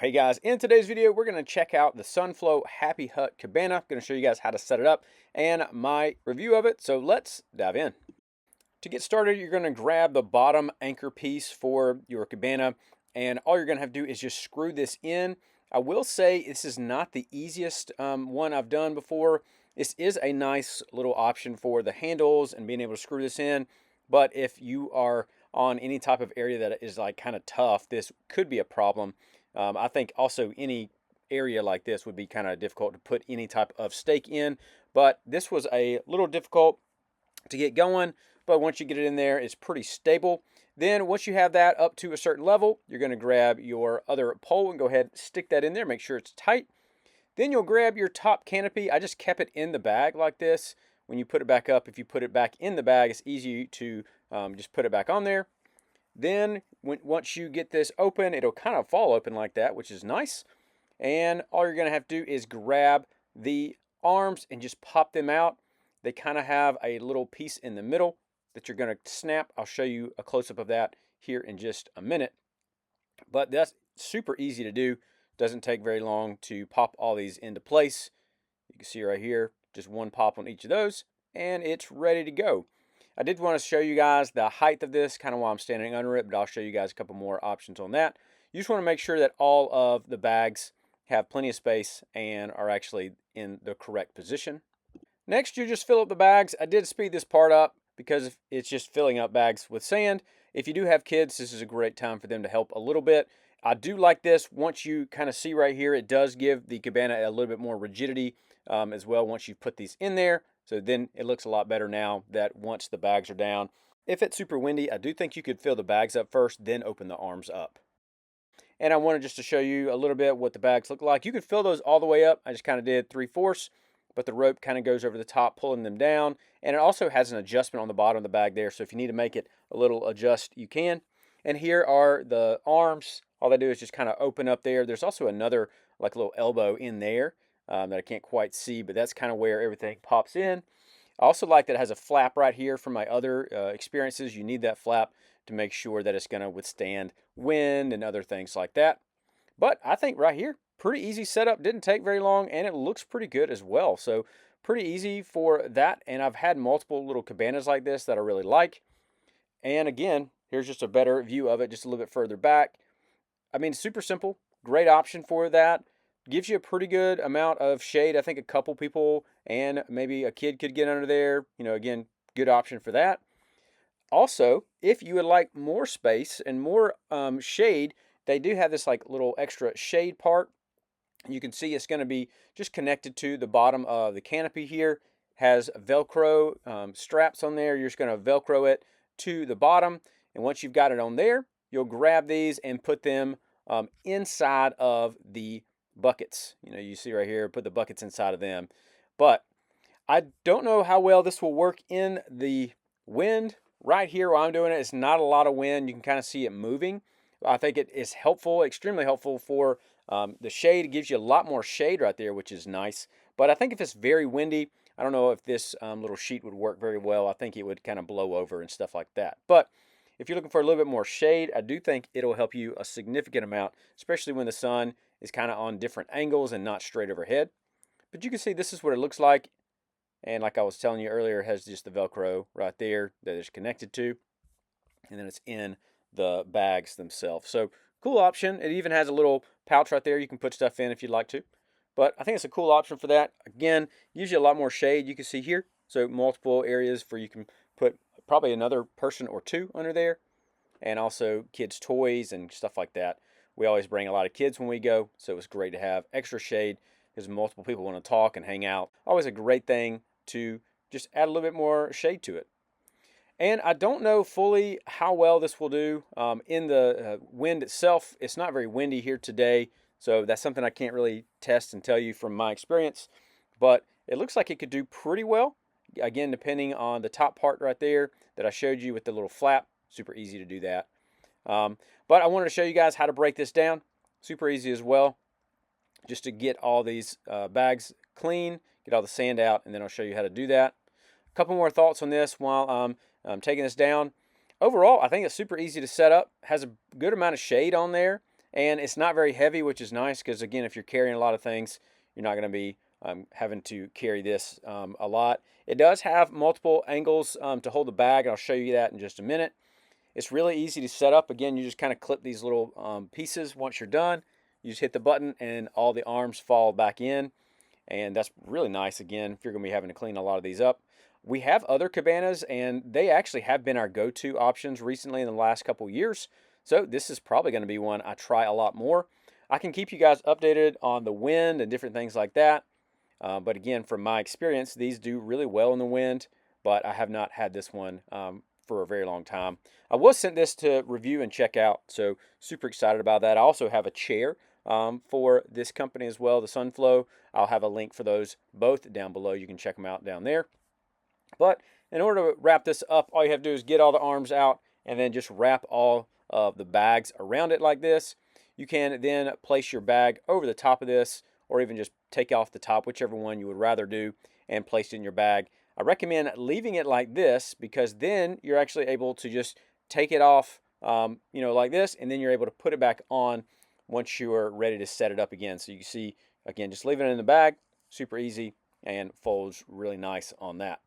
Well, hey guys, in today's video, we're going to check out the Sunflow Happy Hut Cabana. I'm going to show you guys how to set it up and my review of it. So let's dive in. To get started, you're going to grab the bottom anchor piece for your cabana, and all you're going to have to do is just screw this in. I will say this is not the easiest one I've done before. This is a nice little option for the handles and being able to screw this in, but if you are on any type of area that is like kind of tough, this could be a problem. I think also any area like this would be kind of difficult to put any type of stake in, but this was a little difficult to get going, but once you get it in there, it's pretty stable. Then once you have that up to a certain level, you're going to grab your other pole and go ahead and stick that in there, make sure it's tight. Then you'll grab your top canopy. I just kept it in the bag like this. When you put it back up, if you put it back in the bag, it's easy to just put it back on there. Then once you get this open, it'll kind of fall open like that, which is nice. And all you're going to have to do is grab the arms and just pop them out. They kind of have a little piece in the middle that you're going to snap. I'll show you a close-up of that here in just a minute. But that's super easy to do. Doesn't take very long to pop all these into place. You can see right here, just one pop on each of those, and it's ready to go. I did want to show you guys the height of this, kind of while I'm standing under it, but I'll show you guys a couple more options on that. You just want to make sure that all of the bags have plenty of space and are actually in the correct position. Next, you just fill up the bags. I did speed this part up because it's just filling up bags with sand. If you do have kids, this is a great time for them to help a little bit. I do like this. Once you kind of see right here, it does give the cabana a little bit more rigidity as well once you put these in there. So then it looks a lot better now that once the bags are down. If it's super windy, I do think you could fill the bags up first, then open the arms up. And I wanted just to show you a little bit what the bags look like. You could fill those all the way up. I just kind of did 3/4, but the rope kind of goes over the top, pulling them down. And it also has an adjustment on the bottom of the bag there. So if you need to make it a little adjust, you can. And here are the arms. All they do is just kind of open up there. There's also another like little elbow in there that I can't quite see, but that's kind of where everything pops in. I also like that it has a flap right here from my other experiences. You need that flap to make sure that it's going to withstand wind and other things like that. But I think right here, pretty easy setup. Didn't take very long, and it looks pretty good as well. So pretty easy for that. And I've had multiple little cabanas like this that I really like. And again, here's just a better view of it, just a little bit further back. I mean, super simple, great option for that. Gives you a pretty good amount of shade. I think a couple people and maybe a kid could get under there. You know, again, good option for that. Also, if you would like more space and more shade, they do have this like little extra shade part. You can see it's going to be just connected to the bottom of the canopy here. Has Velcro straps on there. You're just going to Velcro it to the bottom. And once you've got it on there, you'll grab these and put them inside of the buckets. You know, you see right here, put the buckets inside of them. But I don't know how well this will work in the wind. Right here while I'm doing it, it's not a lot of wind. You can kind of see it moving. I think it is helpful, extremely helpful for the shade. It gives you a lot more shade right there, which is nice. But I think if it's very windy, I don't know if this little sheet would work very well. I think it would kind of blow over and stuff like that. But if you're looking for a little bit more shade, I do think it'll help you a significant amount, especially when the sun is kind of on different angles and not straight overhead. But you can see this is what it looks like. And like I was telling you earlier, it has just the Velcro right there that it's connected to. And then it's in the bags themselves. So cool option. It even has a little pouch right there. You can put stuff in if you'd like to. But I think it's a cool option for that. Again, gives you a lot more shade you can see here. So multiple areas where you can put probably another person or two under there. And also kids' toys and stuff like that. We always bring a lot of kids when we go. So it's great to have extra shade because multiple people want to talk and hang out. Always a great thing to just add a little bit more shade to it. And I don't know fully how well this will do in the wind itself. It's not very windy here today, so that's something I can't really test and tell you from my experience. But it looks like it could do pretty well. Again, depending on the top part right there that I showed you with the little flap. Super easy to do that. But I wanted to show you guys how to break this down. Super easy as well. Just to get all these bags clean, get all the sand out, and then I'll show you how to do that. A couple more thoughts on this while I'm taking this down. Overall, I think it's super easy to set up. Has a good amount of shade on there. and it's not very heavy, which is nice because, again, if you're carrying a lot of things, you're not going to be having to carry this a lot. It does have multiple angles to hold the bag. I'll show you that in just a minute. It's really easy to set up. Again, you just kind of clip these little pieces. Once you're done, you just hit the button and all the arms fall back in. And that's really nice, again, if you're going to be having to clean a lot of these up. We have other cabanas, and they actually have been our go-to options recently in the last couple years. So this is probably going to be one I try a lot more. I can keep you guys updated on the wind and different things like that. But again, from my experience, these do really well in the wind, but I have not had this one for a very long time. I was sent this to review and check out, so super excited about that. I also have a chair for this company as well, the Sunflow. I'll have a link for those both down below. You can check them out down there. But in order to wrap this up, all you have to do is get all the arms out and then just wrap all of the bags around it like this. You can then place your bag over the top of this, or even just take off the top, whichever one you would rather do, and place it in your bag. I recommend leaving it like this because then you're actually able to just take it off, like this, and then you're able to put it back on once you are ready to set it up again. So you can see, again, just leaving it in the bag, super easy, and folds really nice on that.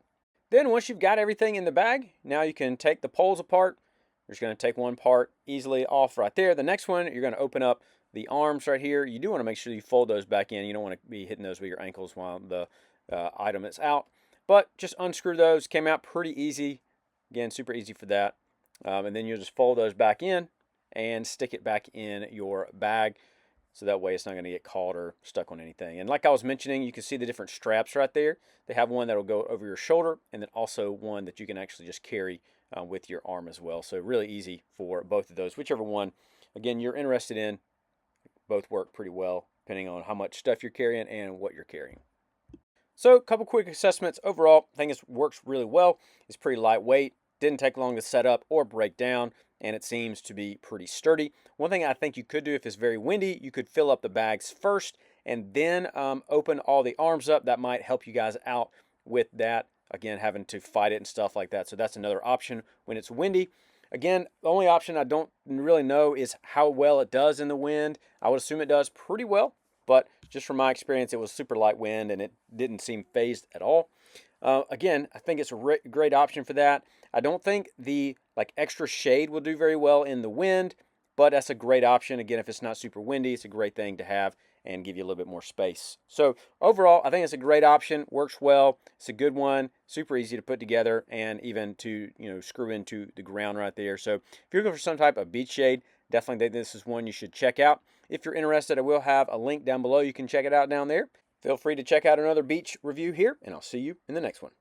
Then once you've got everything in the bag, now you can take the poles apart. You're just going to take one part easily off right there. The next one, you're going to open up the arms right here. You do want to make sure you fold those back in. You don't want to be hitting those with your ankles while the item is out. But just unscrew those. Came out pretty easy. Again, super easy for that. And then you'll just fold those back in and stick it back in your bag. So that way it's not going to get caught or stuck on anything. And like I was mentioning, you can see the different straps right there. They have one that will go over your shoulder, and then also one that you can actually just carry with your arm as well. So really easy for both of those. Whichever one, again, you're interested in, both work pretty well depending on how much stuff you're carrying and what you're carrying. So a couple quick assessments. Overall, I think it works really well. It's pretty lightweight. Didn't take long to set up or break down, and it seems to be pretty sturdy. One thing I think you could do if it's very windy, you could fill up the bags first and then open all the arms up. That might help you guys out with that. Again, having to fight it and stuff like that. So that's another option when it's windy. Again, the only option I don't really know is how well it does in the wind. I would assume it does pretty well, but just from my experience, it was super light wind and it didn't seem phased at all. Again, I think it's a great option for that. I don't think the extra shade will do very well in the wind, but that's a great option. Again, if it's not super windy, it's a great thing to have and give you a little bit more space. So overall, I think it's a great option. Works well. It's a good one. Super easy to put together and even to screw into the ground right there. So if you're looking for some type of beach shade, definitely think this is one you should check out. If you're interested, I will have a link down below. You can check it out down there. Feel free to check out another beach review here, and I'll see you in the next one.